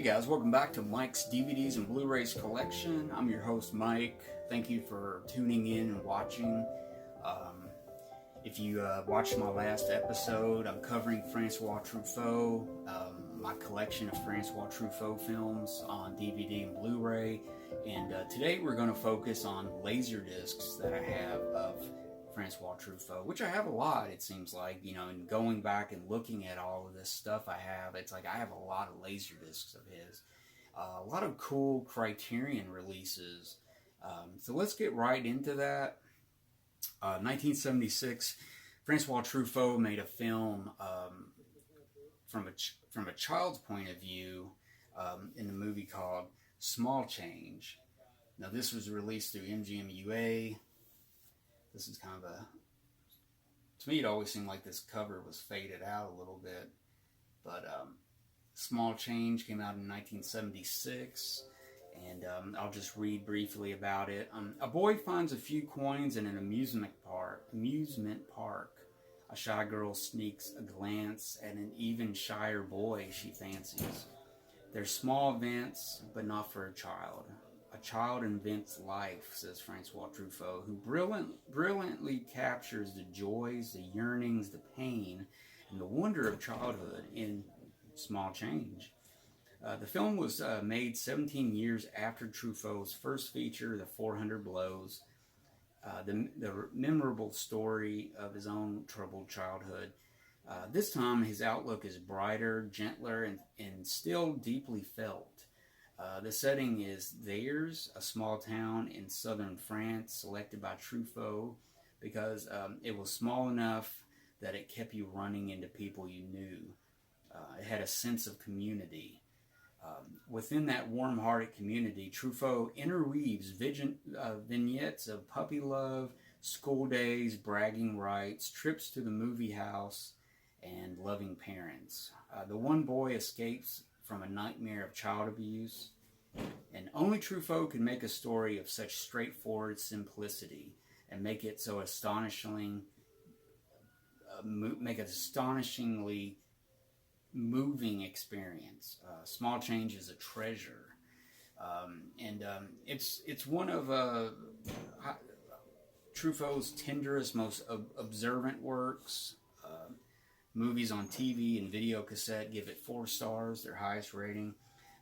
Hey guys, welcome back to Mike's DVDs and Blu-rays collection. I'm your host Mike. Thank you for tuning in and watching. If you watched my last episode, I'm covering Francois Truffaut, my collection of Francois Truffaut films on DVD and Blu-ray. And today we're going to focus on laser discs that I have of Francois Truffaut, which I have a lot, it seems like, and going back and looking at all of this stuff I have, it's like I have a lot of laser discs of his. A lot of cool Criterion releases. So let's get right into that. 1976, Francois Truffaut made a film from a child's point of view in a movie called Small Change. Now this was released through MGM-UA. This is kind of to me it always seemed like this cover was faded out a little bit, but Small Change came out in 1976, and I'll just read briefly about it. A boy finds a few coins in an amusement park. A shy girl sneaks a glance at an even shyer boy she fancies. They're small events, but not for a child. A child invents life, says Francois Truffaut, who brilliantly captures the joys, the yearnings, the pain, and the wonder of childhood in Small Change. The film was made 17 years after Truffaut's first feature, The 400 Blows, the memorable story of his own troubled childhood. This time, his outlook is brighter, gentler, and still deeply felt. The setting is theirs, a small town in southern France, selected by Truffaut because it was small enough that it kept you running into people you knew. It had a sense of community. Within that warm-hearted community, Truffaut interweaves vignettes of puppy love, school days, bragging rights, trips to the movie house, and loving parents. The one boy escapes from a nightmare of child abuse, and only Truffaut could make a story of such straightforward simplicity and make it so astonishingly moving experience. Small Change is a treasure, and it's one of Truffaut's tenderest, most observant works. Movies on TV and video cassette give it 4 stars, their highest rating.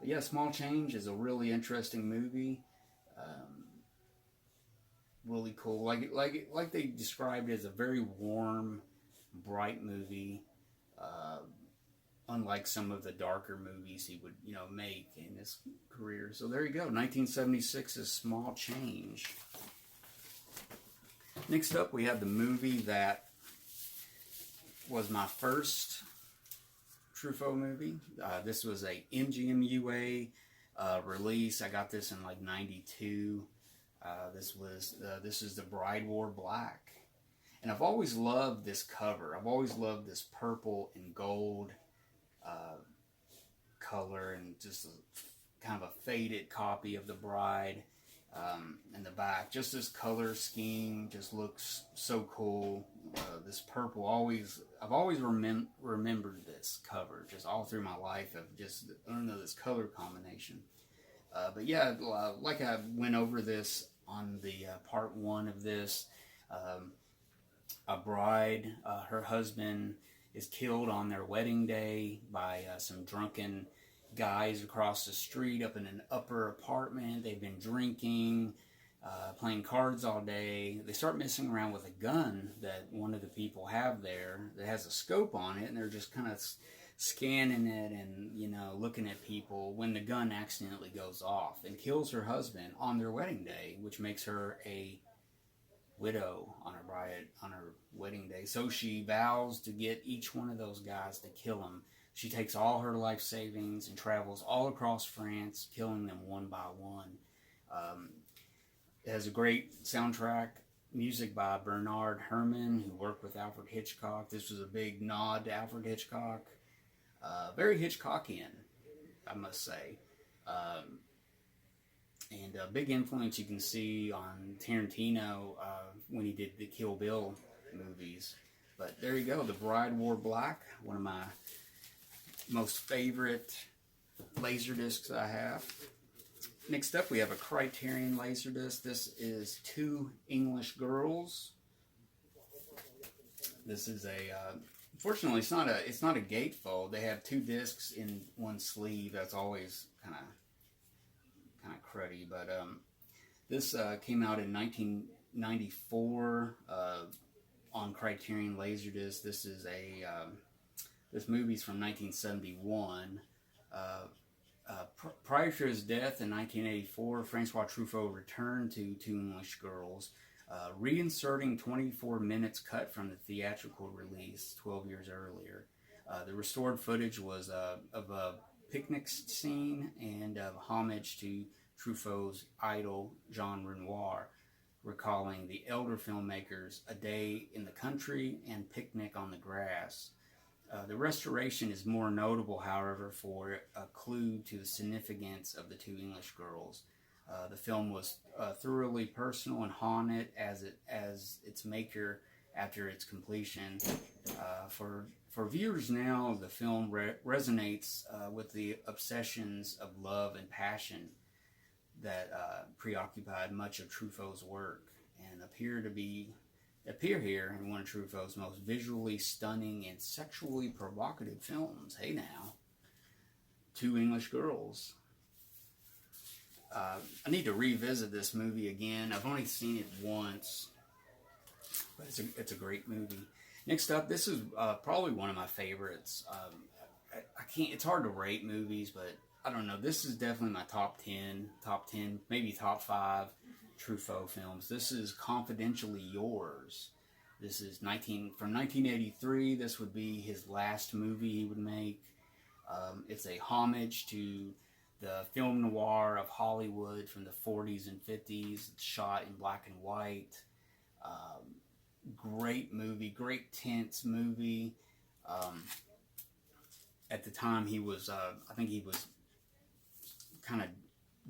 But yeah, Small Change is a really interesting movie. Really cool. Like they described it as a very warm, bright movie. Unlike some of the darker movies he would, make in his career. So there you go, 1976's Small Change. Next up, we have the movie that was my first Truffaut movie. This was a MGM-UA release. I got this in like '92. This is The Bride Wore Black, and I've always loved this cover. I've always loved this purple and gold color, and just kind of a faded copy of the bride in the back. Just this color scheme just looks so cool. This purple, I've always remembered this cover just all through my life of just, I don't know, this color combination. But yeah, like I went over this on the part 1 of this, a bride, her husband is killed on their wedding day by some drunken guys across the street up in an upper apartment. They've been drinking, playing cards all day. They start messing around with a gun that one of the people have there that has a scope on it, and they're just kind of scanning it and, looking at people when the gun accidentally goes off and kills her husband on their wedding day, which makes her a widow on her wedding day. So she vows to get each one of those guys to kill him. She takes all her life savings and travels all across France, killing them one by one. It has a great soundtrack, music by Bernard Herrmann, who worked with Alfred Hitchcock. This was a big nod to Alfred Hitchcock. Very Hitchcockian, I must say. And a big influence you can see on Tarantino when he did the Kill Bill movies. But there you go, The Bride Wore Black, one of my most favorite Laserdiscs I have. Next up, we have a Criterion Laserdisc. This is Two English Girls. This is a unfortunately it's not a gatefold. They have two discs in one sleeve. That's always kind of cruddy. But this came out in 1994 on Criterion Laserdisc. This is this movie's from 1971. Prior to his death in 1984, Francois Truffaut returned to Two English Girls, reinserting 24 minutes cut from the theatrical release 12 years earlier. The restored footage was of a picnic scene and of homage to Truffaut's idol Jean Renoir, recalling the elder filmmakers A Day in the Country and Picnic on the Grass. The restoration is more notable, however, for a clue to the significance of the Two English Girls. The film was thoroughly personal and haunted as its maker after its completion. For viewers now, the film resonates with the obsessions of love and passion that preoccupied much of Truffaut's work and appear here in one of Truffaut's most visually stunning and sexually provocative films. Hey now, Two English Girls. I need to revisit this movie again. I've only seen it once, but it's a great movie. Next up, this is probably one of my favorites. I can't. It's hard to rate movies, but I don't know. This is definitely my top 10, maybe top 5 Truffaut films. This is Confidentially Yours. This is from 1983. This would be his last movie he would make. It's a homage to the film noir of Hollywood from the 40s and 50s. It's shot in black and white. Great movie, great tense movie. At the time, he was, I think he was kind of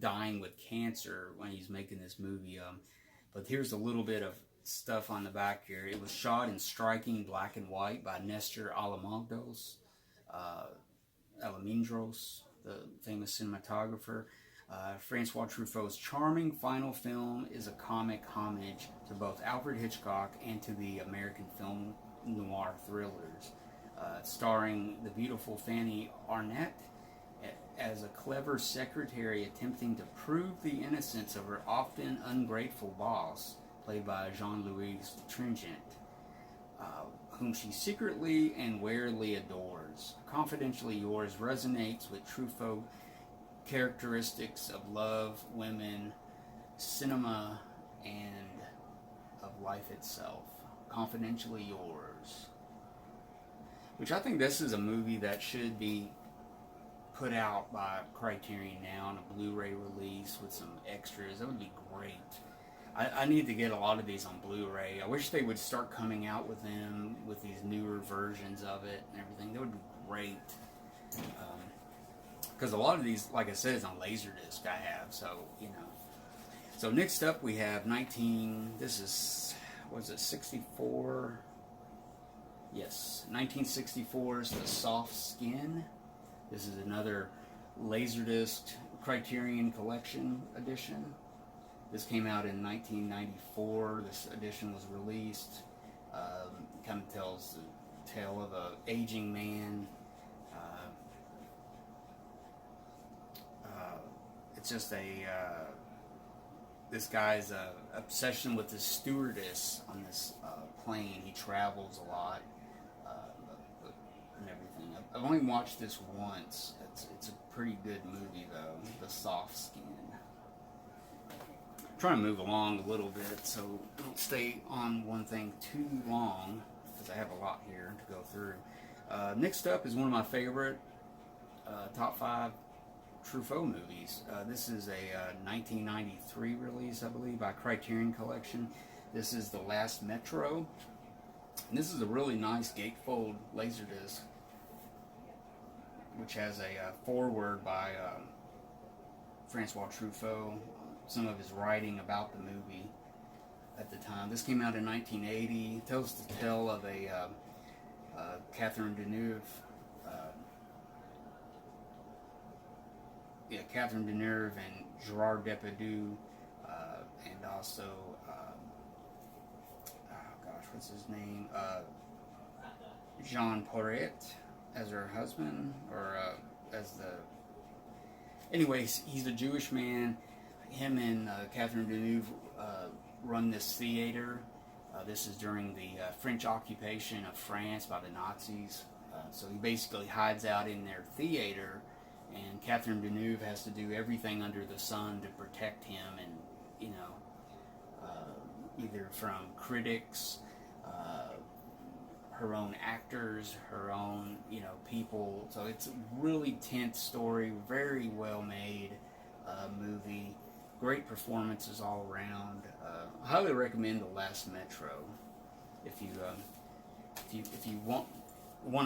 dying with cancer when he's making this movie. But here's a little bit of stuff on the back here. It was shot in striking black and white by Nestor Almendros, the famous cinematographer. Francois Truffaut's charming final film is a comic homage to both Alfred Hitchcock and to the American film noir thrillers, starring the beautiful Fanny Arnett as a clever secretary attempting to prove the innocence of her often ungrateful boss, played by Jean-Louis Trintignant, whom she secretly and warily adores. Confidentially Yours resonates with Truffaut characteristics of love, women, cinema, and of life itself. Confidentially Yours. Which I think this is a movie that should be put out by Criterion now on a Blu-ray release with some extras. That would be great. I need to get a lot of these on Blu-ray. I wish they would start coming out with them with these newer versions of it and everything. That would be great. Because a lot of these, like I said, is on Laserdisc I have, so, you know. So next up we have 64? Yes, 1964's The Soft Skin. This is another Laserdisc Criterion Collection edition. This came out in 1994. This edition was released. Kind of tells the tale of an aging man. It's just this guy's obsession with the stewardess on this plane. He travels a lot and everything. I've only watched this once. It's a pretty good movie though, The Soft Skin. I'm trying to move along a little bit so I don't stay on one thing too long because I have a lot here to go through. Next up is one of my favorite top 5 Truffaut movies. This is a 1993 release, I believe, by Criterion Collection. This is The Last Metro. And this is a really nice gatefold Laserdisc, which has a foreword by Francois Truffaut, some of his writing about the movie at the time. This came out in 1980. It tells the tale of a Catherine Deneuve yeah, Catherine Deneuve and Gerard Depardieu, and also, oh gosh, what's his name? Jean Porret as her husband, or as the. Anyways, he's a Jewish man. Him and Catherine Deneuve run this theater. This is during the French occupation of France by the Nazis. So he basically hides out in their theater, and Catherine Deneuve has to do everything under the sun to protect him, and either from critics, her own actors, her own people. So it's a really tense story, very well made movie, great performances all around. I highly recommend The Last Metro if you want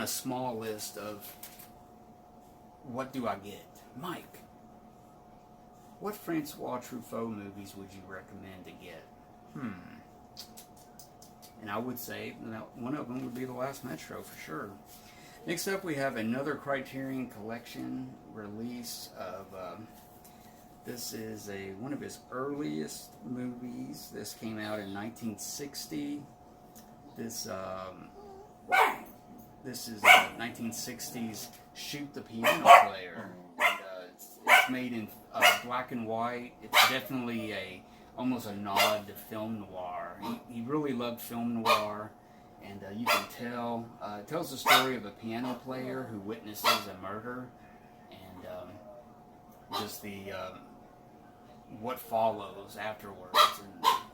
a small list of what do I get. Mike, what Francois Truffaut movies would you recommend to get? And I would say one of them would be The Last Metro for sure. Next up, we have another Criterion Collection release of. This is one of his earliest movies. This came out in 1960. This is a 1960s Shoot the Piano Player. And, it's made in black and white. It's definitely almost a nod to film noir. He really loved film noir, and you can tell. It tells the story of a piano player who witnesses a murder, and just the what follows afterwards,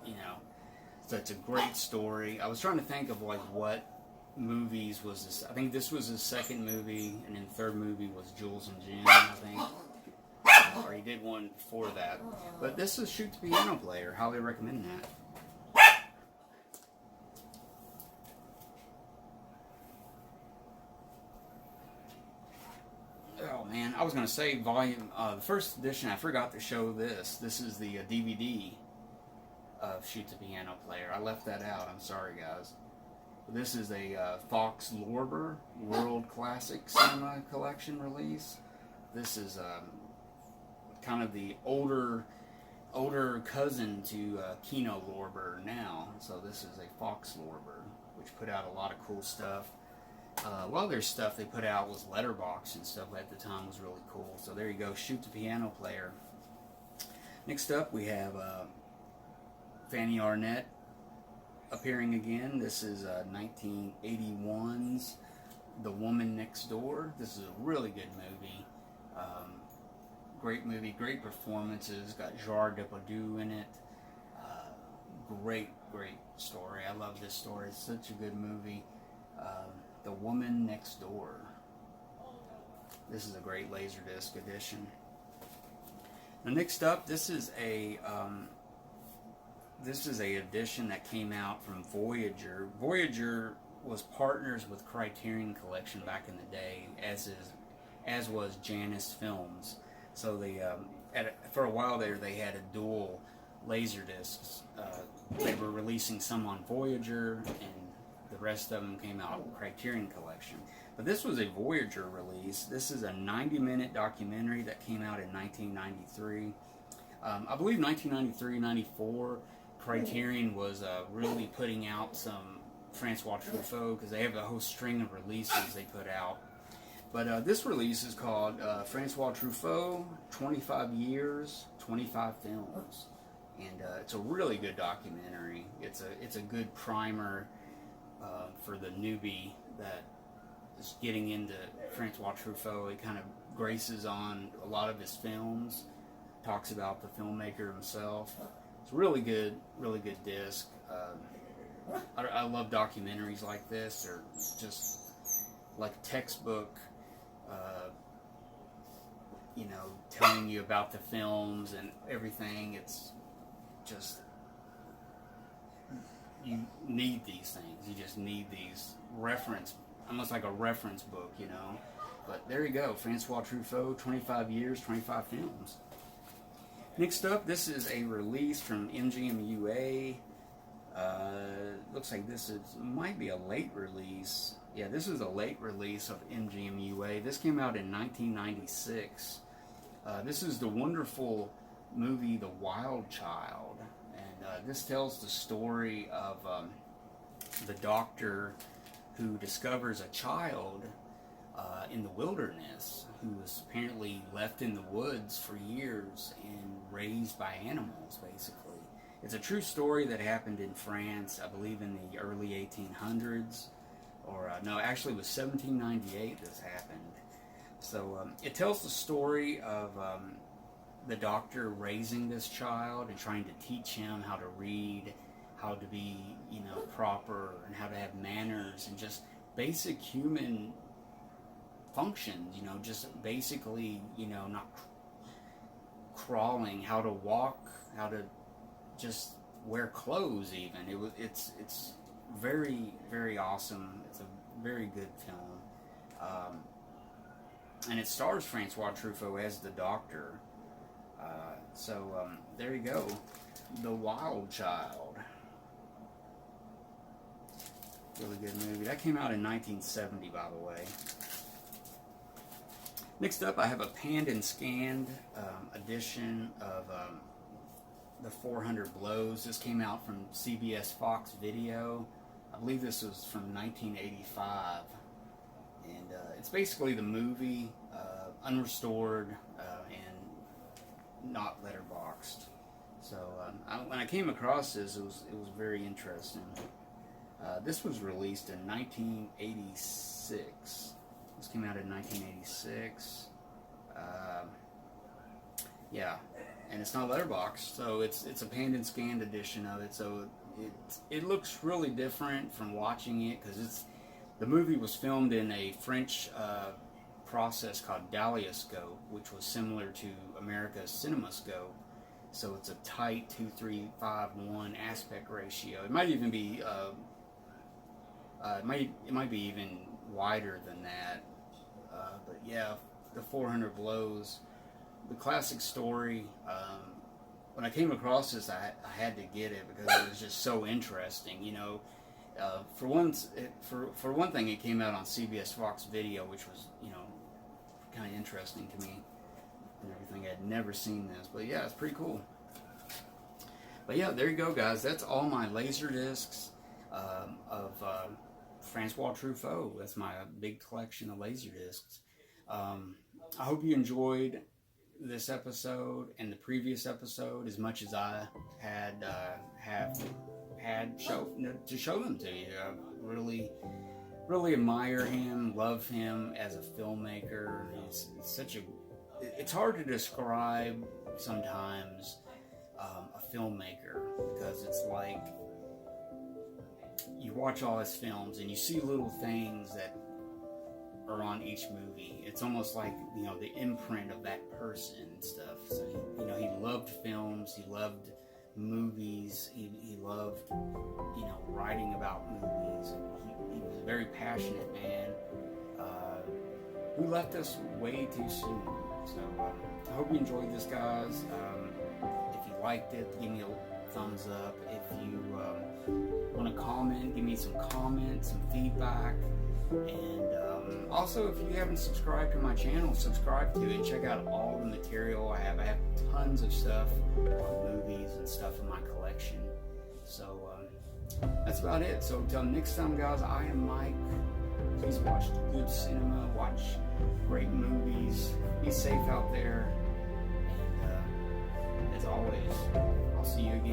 and so it's a great story. I was trying to think of what movies was this. I think this was his second movie, and then the third movie was Jules and Jim, I think. Or he did one before that. But this is Shoot the Piano Player. Highly recommend that. Oh man, I was going to say volume, the first edition, I forgot to show this. This is the DVD of Shoot the Piano Player. I left that out. I'm sorry, guys. This is a Fox Lorber World Classic Cinema Collection release. This is kind of the older cousin to Kino Lorber now. So this is a Fox Lorber, which put out a lot of cool stuff. A lot of their stuff they put out was letterbox and stuff at the time was really cool. So there you go, Shoot the Piano Player. Next up we have Fanny Arnett appearing again. This is 1981's The Woman Next Door. This is a really good movie. Great movie, great performances. Got Gerard Depardieu in it. Great story. I love this story. It's such a good movie. The Woman Next Door. This is a great Laserdisc edition. Now next up, this is a edition that came out from Voyager. Voyager was partners with Criterion Collection back in the day, as was Janus Films. So they for a while there they had a dual Laserdiscs. They were releasing some on Voyager, and the rest of them came out in Criterion Collection. But this was a Voyager release. This is a 90-minute documentary that came out in 1993. I believe 1993-94, Criterion was really putting out some Francois Truffaut, because they have a whole string of releases they put out. But this release is called Francois Truffaut, 25 Years, 25 Films. And it's a really good documentary. It's a good primer for the newbie that is getting into Francois Truffaut. He kind of graces on a lot of his films, talks about the filmmaker himself. It's really good disc. I love documentaries like this. They're just like a textbook, telling you about the films and everything. It's just, you need these things. You just need these almost like a reference book, But there you go, Francois Truffaut, 25 Years, 25 Films. Next up, this is a release from MGM-UA. Looks like might be a late release. Yeah, this is a late release of MGM-UA. This came out in 1996. This is the wonderful movie The Wild Child, and this tells the story of the doctor who discovers a child in the wilderness who was apparently left in the woods for years and raised by animals, basically. It's a true story that happened in France, I believe in the early 1800s, or no, actually it was 1798 this happened. So it tells the story of the doctor raising this child and trying to teach him how to read, how to be, proper, and how to have manners and just basic human functions, just basically, not crawling, how to walk, how to just wear clothes even. It's very, very awesome. It's a very good film. And it stars Francois Truffaut as the doctor. So there you go. The Wild Child. Really good movie. That came out in 1970, by the way. Next up, I have a panned and scanned edition of the 400 Blows. This came out from CBS Fox Video. I believe this was from 1985. And it's basically the movie, unrestored and not letterboxed. So when I came across this, it was very interesting. This was released in 1986. This came out in 1986. Yeah, and it's not letterboxed, so it's a panned and scanned edition of it. So it looks really different from watching it, because the movie was filmed in a French process called Dalioscope, which was similar to America's CinemaScope. So it's a tight 2:3:5:1 aspect ratio. It might even be it might be even wider than that. But yeah, the 400 Blows, the classic story. When I came across this, I had to get it because it was just so interesting. For one thing, it came out on CBS Fox Video, which was kind of interesting to me and everything. I'd never seen this, but yeah, it's pretty cool. But yeah, there you go, guys. That's all my laser discs of Francois Truffaut. That's my big collection of laser discs. I hope you enjoyed this episode and the previous episode as much as I have to show them to you. I really admire him, love him as a filmmaker. It's hard to describe sometimes a filmmaker, because it's like you watch all his films and you see little things that are on each movie. It's almost like the imprint of that person and stuff. So he loved films, he loved movies, he loved writing about movies. He was a very passionate man who left us way too soon. So I hope you enjoyed this, guys. If you liked it, give me a thumbs up. If you want to comment, give me some comments, some feedback. And also, if you haven't subscribed to my channel, subscribe to it. Check out all the material I have. I have tons of stuff on movies and stuff in my collection. So that's about it. So until next time, guys, I am Mike. Please watch good cinema, watch great movies, be safe out there, and as always, I'll see you again.